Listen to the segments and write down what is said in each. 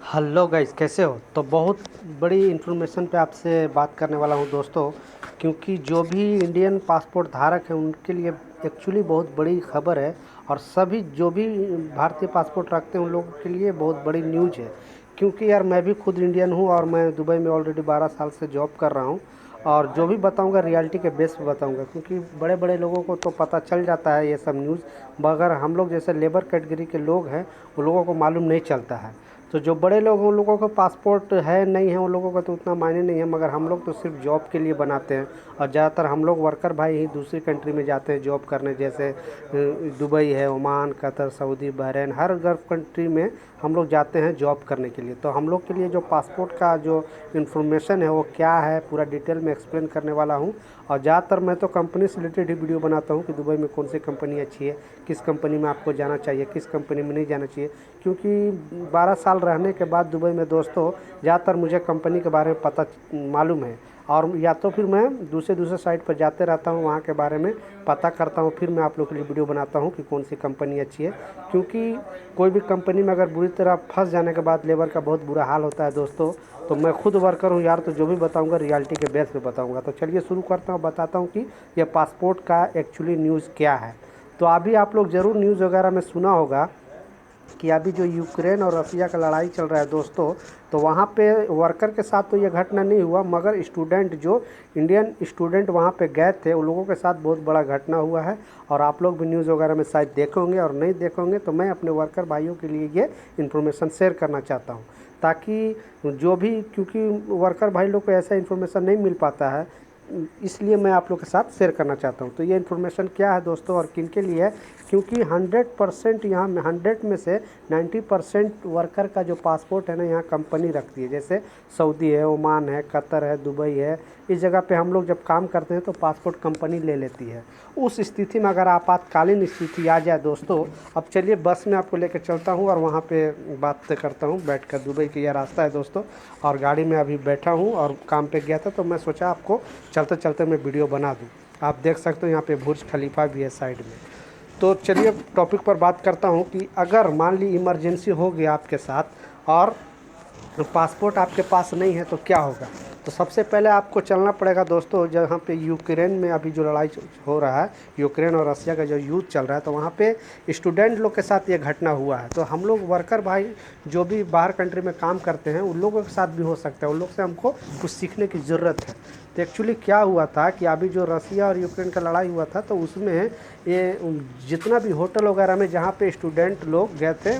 Hello guys, कैसे हो? तो बहुत बड़ी इन्फॉर्मेशन पे आपसे बात करने वाला हूँ दोस्तों, क्योंकि जो भी इंडियन पासपोर्ट धारक हैं उनके लिए एक्चुअली बहुत बड़ी खबर है। और सभी जो भी भारतीय पासपोर्ट रखते हैं उन लोगों के लिए बहुत बड़ी न्यूज़ है। क्योंकि यार मैं भी खुद इंडियन हूँ और मैं दुबई में ऑलरेडी 12 साल से जॉब कर रहा हूँ। और जो भी बताऊंगा रियलिटी के बेस पे बताऊंगा, क्योंकि बड़े बड़े लोगों को तो पता चल जाता है ये सब न्यूज़, मगर हम लोग जैसे लेबर कैटेगरी के लोग हैं उन लोगों को मालूम नहीं चलता है। तो जो बड़े लोग हैं उन लोगों का पासपोर्ट है नहीं है, उन लोगों का तो उतना मायने नहीं है, मगर हम लोग तो सिर्फ जॉब के लिए बनाते हैं। और ज़्यादातर हम लोग वर्कर भाई ही दूसरी कंट्री में जाते हैं जॉब करने, जैसे दुबई है, ओमान, कतर, सऊदी, बहरीन, हर गल्फ़ कंट्री में हम लोग जाते हैं जॉब करने के लिए। तो हम लोग के लिए जो पासपोर्ट का जो इन्फॉर्मेशन है वो क्या है पूरा डिटेल में एक्सप्लेन करने वाला हूँ। और ज़्यादातर मैं तो कंपनी से रिलेटेड ही वीडियो बनाता हूँ कि दुबई में कौन सी कंपनी अच्छी है, किस कंपनी में आपको जाना चाहिए, किस कंपनी में नहीं जाना चाहिए। क्योंकि 12 साल रहने के बाद दुबई में दोस्तों ज़्यादातर मुझे कंपनी के बारे में पता मालूम है। और या तो फिर मैं दूसरे साइट पर जाते रहता हूँ, वहाँ के बारे में पता करता हूँ, फिर मैं आप लोग के लिए वीडियो बनाता हूँ कि कौन सी कंपनी अच्छी है। क्योंकि कोई भी कंपनी में अगर बुरी तरह फंस जाने के बाद लेबर का बहुत बुरा हाल होता है दोस्तों। तो मैं खुद वर्कर हूँ यार, तो जो भी बताऊँगा रियलिटी के बेस पे बताऊँगा। तो चलिए शुरू करता हूँ, बताता हूँ कि यह पासपोर्ट का एक्चुअली न्यूज़ क्या है। तो अभी आप लोग ज़रूर न्यूज़ वगैरह में सुना होगा कि अभी जो यूक्रेन और रसिया का लड़ाई चल रहा है दोस्तों, तो वहाँ पे वर्कर के साथ तो ये घटना नहीं हुआ, मगर स्टूडेंट जो इंडियन स्टूडेंट वहाँ पे गए थे उन लोगों के साथ बहुत बड़ा घटना हुआ है। और आप लोग भी न्यूज़ वगैरह में शायद देखोगे, और नहीं देखोगे तो मैं अपने वर्कर भाइयों के लिए ये इन्फॉर्मेशन शेयर करना चाहता हूँ, ताकि जो भी, क्योंकि वर्कर भाई लोग को ऐसा इन्फॉर्मेशन नहीं मिल पाता है, इसलिए मैं आप लोग के साथ शेयर करना चाहता हूँ। तो ये इन्फॉर्मेशन क्या है दोस्तों और किन के लिए है? क्योंकि 100% यहाँ में 100 में से 90% वर्कर का जो पासपोर्ट है ना यहाँ कंपनी रखती है। जैसे सऊदी है, ओमान है, कतर है, दुबई है, इस जगह पे हम लोग जब काम करते हैं तो पासपोर्ट कंपनी ले लेती है। उस स्थिति में अगर आपातकालीन स्थिति आ जाए दोस्तों, अब चलिए बस में आपको लेकर चलता हूँ और वहाँ पे बात करता हूँ बैठ कर। दुबई का यह रास्ता है दोस्तों, और गाड़ी में अभी बैठा हूँ और काम पे गया था, तो मैं सोचा आपको चलते चलते मैं वीडियो बना दूँ। आप देख सकते हो यहाँ पे बुर्ज खलीफा भी है साइड में। तो चलिए टॉपिक पर बात करता हूँ कि अगर मान ली इमरजेंसी हो गया आपके साथ और पासपोर्ट आपके पास नहीं है तो क्या होगा। तो सबसे पहले आपको चलना पड़ेगा दोस्तों, जहाँ पे यूक्रेन में अभी जो लड़ाई हो रहा है, यूक्रेन और रसिया का जो युद्ध चल रहा है, तो वहाँ पे स्टूडेंट लोग के साथ ये घटना हुआ है। तो हम लोग वर्कर भाई जो भी बाहर कंट्री में काम करते हैं उन लोगों के साथ भी हो सकता है, उन लोग से हमको कुछ सीखने की ज़रूरत है। तो एक्चुअली क्या हुआ था कि अभी जो रसिया और यूक्रेन का लड़ाई हुआ था, तो उसमें ये जितना भी होटल वगैरह में जहाँ पे स्टूडेंट लोग गए थे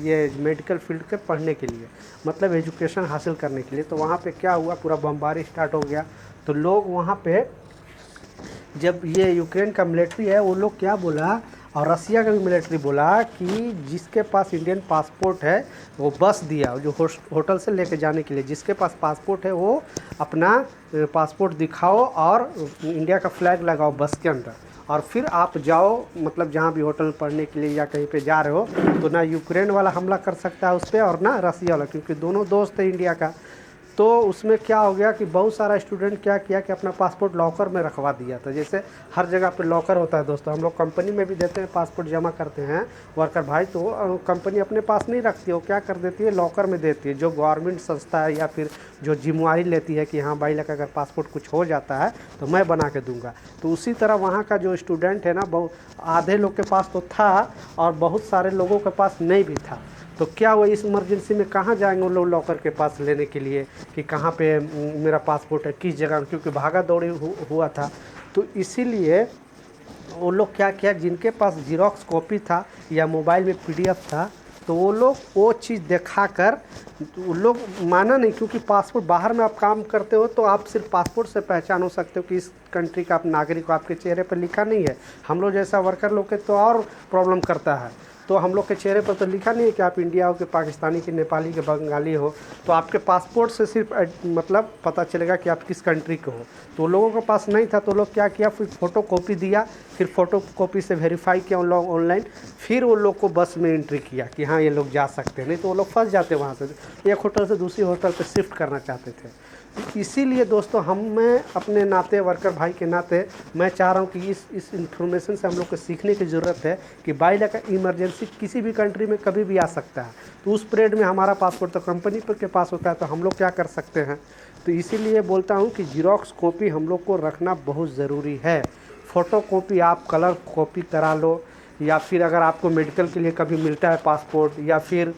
ये मेडिकल फील्ड के पढ़ने के लिए, मतलब एजुकेशन हासिल करने के लिए, तो वहाँ पे क्या हुआ, पूरा बमबारी स्टार्ट हो गया। तो लोग वहाँ पे, जब ये यूक्रेन का मिलिट्री है वो लोग क्या बोला, और रसिया का भी मिलिट्री बोला कि जिसके पास इंडियन पासपोर्ट है वो बस दिया, जो होटल से लेके जाने के लिए जिसके पास पासपोर्ट है वो अपना पासपोर्ट दिखाओ और इंडिया का फ्लैग लगाओ बस के अंदर, और फिर आप जाओ, मतलब जहाँ भी होटल में पढ़ने के लिए या कहीं पे जा रहे हो। तो ना यूक्रेन वाला हमला कर सकता है उस पर और ना रसिया वाला, क्योंकि दोनों दोस्त है इंडिया का। तो उसमें क्या हो गया कि बहुत सारा स्टूडेंट क्या किया कि अपना पासपोर्ट लॉकर में रखवा दिया था। जैसे हर जगह पे लॉकर होता है दोस्तों, हम लोग कंपनी में भी देते हैं, पासपोर्ट जमा करते हैं वर्कर भाई, तो कंपनी अपने पास नहीं रखती है, वो क्या कर देती है लॉकर में देती है। जो गवर्नमेंट संस्था है या फिर जो जिम्मेवारी लेती है कि हाँ भाई लगा अगर पासपोर्ट कुछ हो जाता है तो मैं बना के दूंगा। तो उसी तरह वहाँ का जो स्टूडेंट है ना, बहुत आधे लोग के पास तो था और बहुत सारे लोगों के पास नहीं भी था। तो क्या हुआ, इस इमरजेंसी में कहाँ जाएंगे उन लोग लॉकर के पास लेने के लिए कि कहाँ पे मेरा पासपोर्ट है, किस जगह, क्योंकि भागा दौड़ी हुआ था। तो इसीलिए वो लोग क्या किया, जिनके पास जीरोक्स कॉपी था या मोबाइल में पीडीएफ था, तो वो लोग वो चीज़ दिखा कर, तो वो लोग माना नहीं, क्योंकि पासपोर्ट बाहर में आप काम करते हो तो आप सिर्फ पासपोर्ट से पहचान हो सकते हो कि इस कंट्री का आप नागरिक हो, आपके चेहरे पर लिखा नहीं है। हम लोग जैसा वर्कर लोग के तो और प्रॉब्लम करता है, तो हम लोग के चेहरे पर तो लिखा नहीं है कि आप इंडिया हो, कि पाकिस्तानी, कि नेपाली, के बंगाली हो। तो आपके पासपोर्ट से सिर्फ मतलब पता चलेगा कि आप किस कंट्री के हो। तो लोगों के पास नहीं था, तो लोग क्या किया, फिर फ़ोटो कॉपी दिया, फिर फ़ोटो कॉपी से वेरीफाई किया उन लोग ऑनलाइन, फिर वो लोग को बस में एंट्री किया कि हाँ ये लोग जा सकते हैं, नहीं तो वो लोग फंस जाते वहाँ से, एक होटल से दूसरी होटल पर शिफ्ट करना चाहते थे। इसीलिए दोस्तों मैं अपने नाते, वर्कर भाई के नाते, मैं चाह रहा हूँ कि इस इन्फॉर्मेशन से हम लोग को सीखने की ज़रूरत है कि बाई लक इमरजेंसी किसी भी कंट्री में कभी भी आ सकता है। तो उस पीरियड में हमारा पासपोर्ट तो कंपनी पर के पास होता है, तो हम लोग क्या कर सकते हैं। तो इसीलिए बोलता हूँ कि ज़ेरॉक्स कॉपी हम लोग को रखना बहुत ज़रूरी है। फ़ोटो कॉपी आप कलर कॉपी करा लो, या फिर अगर आपको मेडिकल के लिए कभी मिलता है पासपोर्ट, या फिर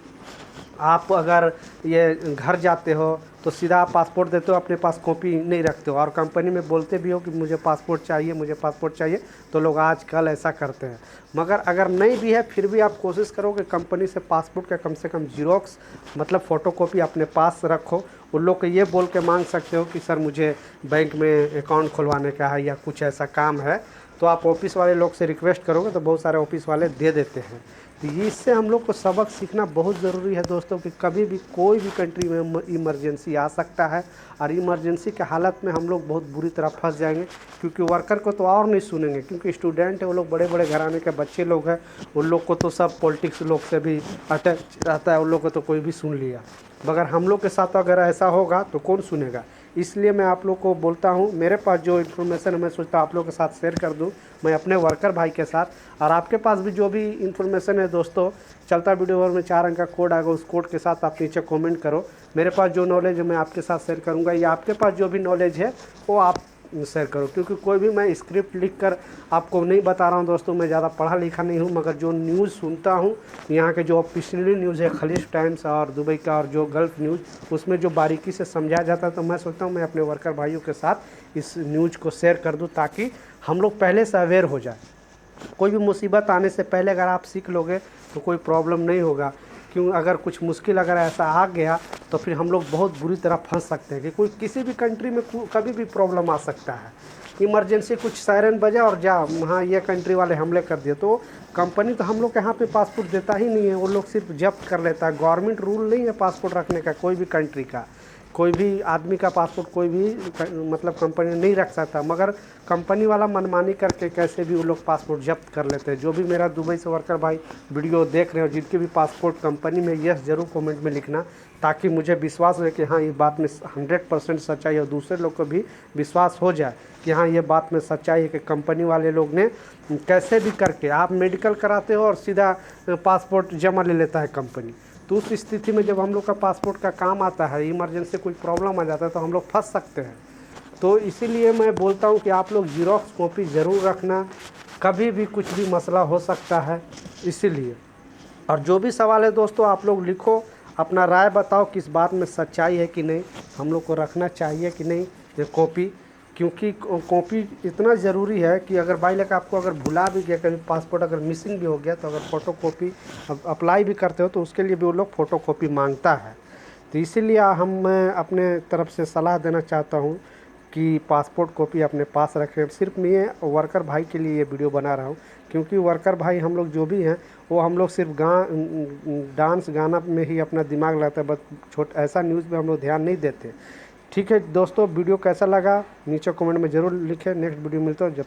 आप अगर ये घर जाते हो तो सीधा आप पासपोर्ट देते हो, अपने पास कॉपी नहीं रखते हो, और कंपनी में बोलते भी हो कि मुझे पासपोर्ट चाहिए, मुझे पासपोर्ट चाहिए, तो लोग आजकल ऐसा करते हैं। मगर अगर नहीं भी है फिर भी आप कोशिश करो कि कंपनी से पासपोर्ट का कम से कम ज़ेरॉक्स मतलब फ़ोटोकॉपी अपने पास रखो। उन लोग को ये बोल के मांग सकते हो कि सर मुझे बैंक में अकाउंट खुलवाने का है या कुछ ऐसा काम है, तो आप ऑफिस वाले लोग से रिक्वेस्ट करोगे तो बहुत सारे ऑफिस वाले दे देते हैं। तो इससे हम लोग को सबक सीखना बहुत ज़रूरी है दोस्तों, कि कभी भी कोई भी कंट्री में इमरजेंसी आ सकता है, और इमरजेंसी के हालत में हम लोग बहुत बुरी तरह फंस जाएंगे। क्योंकि वर्कर को तो और नहीं सुनेंगे, क्योंकि स्टूडेंट है, वो लोग बड़े बड़े घराने के बच्चे लोग हैं, उन लोग को तो सब पॉलिटिक्स लोग से भी अटैच रहता है, उन लोग को तो कोई भी सुन लिया। मगर हम लोग के साथ अगर ऐसा होगा तो कौन सुनेगा। इसलिए मैं आप लोग को बोलता हूँ, मेरे पास जो इन्फॉर्मेशन है मैं सोचता हूँ आप लोग के साथ शेयर कर दूँ, मैं अपने वर्कर भाई के साथ। और आपके पास भी जो भी इन्फॉर्मेशन है दोस्तों, चलता वीडियो में 4 अंक का कोड आएगा, उस कोड के साथ आप नीचे कमेंट करो। मेरे पास जो नॉलेज है मैं आपके साथ शेयर करूँगा, या आपके पास जो भी नॉलेज है वो आप शेयर करो। क्योंकि कोई भी मैं स्क्रिप्ट लिख कर आपको नहीं बता रहा हूँ दोस्तों, मैं ज़्यादा पढ़ा लिखा नहीं हूँ, मगर जो न्यूज़ सुनता हूँ, यहाँ के जो ऑफिशियली न्यूज़ है खलीज टाइम्स और दुबई का और जो गल्फ़ न्यूज़, उसमें जो बारीकी से समझाया जाता है, तो मैं सोचता हूँ मैं अपने वर्कर भाइयों के साथ इस न्यूज़ को शेयर कर दूँ, ताकि हम लोग पहले से अवेयर हो जाए। कोई भी मुसीबत आने से पहले अगर आप सीख लोगे तो कोई प्रॉब्लम नहीं होगा। क्यों, अगर कुछ मुश्किल अगर ऐसा आ गया तो फिर हम लोग बहुत बुरी तरह फंस सकते हैं, कि कोई किसी भी कंट्री में कभी भी प्रॉब्लम आ सकता है। इमरजेंसी कुछ सायरन बजा और जा वहाँ ये कंट्री वाले हमले कर दिए, तो कंपनी तो हम लोग के यहाँ पे पासपोर्ट देता ही नहीं है, वो लोग सिर्फ जब्त कर लेता है। गवर्नमेंट रूल नहीं है पासपोर्ट रखने का, कोई भी कंट्री का, कोई भी आदमी का पासपोर्ट कोई भी मतलब कंपनी नहीं रख सकता। मगर कंपनी वाला मनमानी करके कैसे भी वो लोग पासपोर्ट जब्त कर लेते हैं। जो भी मेरा दुबई से वर्कर भाई वीडियो देख रहे हो, जिनके भी पासपोर्ट कंपनी में, यस ज़रूर कमेंट में लिखना, ताकि मुझे विश्वास हो कि हाँ ये बात में 100% सच्चाई है, और दूसरे लोग को भी विश्वास हो जाए कि हाँ ये बात में सच्चाई है, कि कंपनी वाले लोग ने कैसे भी करके, आप मेडिकल कराते हो और सीधा पासपोर्ट जमा ले लेता है कंपनी। तो उस स्थिति में जब हम लोग का पासपोर्ट का काम आता है, इमरजेंसी कोई प्रॉब्लम आ जाता है, तो हम लोग फंस सकते हैं। तो इसीलिए मैं बोलता हूँ कि आप लोग ज़ेरॉक्स कॉपी ज़रूर रखना, कभी भी कुछ भी मसला हो सकता है इसीलिए। और जो भी सवाल है दोस्तों आप लोग लिखो, अपना राय बताओ किस बात में सच्चाई है कि नहीं, हम लोग को रखना चाहिए कि नहीं ये कॉपी। क्योंकि कॉपी इतना ज़रूरी है कि अगर बाई लक आपको अगर भुला भी गया, कभी पासपोर्ट अगर मिसिंग भी हो गया, तो अगर फ़ोटो कॉपी अप्लाई भी करते हो तो उसके लिए भी वो लोग फ़ोटो कॉपी मांगता है। तो इसीलिए मैं अपने तरफ से सलाह देना चाहता हूँ कि पासपोर्ट कॉपी अपने पास रखें। सिर्फ मैं वर्कर भाई के लिए ये वीडियो बना रहा हूँ, क्योंकि वर्कर भाई हम लोग जो भी हैं वो हम लोग सिर्फ डांस गाना में ही अपना दिमाग लगाता है, बस ऐसा न्यूज़ में हम लोग ध्यान नहीं देते। ठीक है दोस्तों, वीडियो कैसा लगा नीचे कमेंट में ज़रूर लिखें। नेक्स्ट वीडियो मिलता है, जब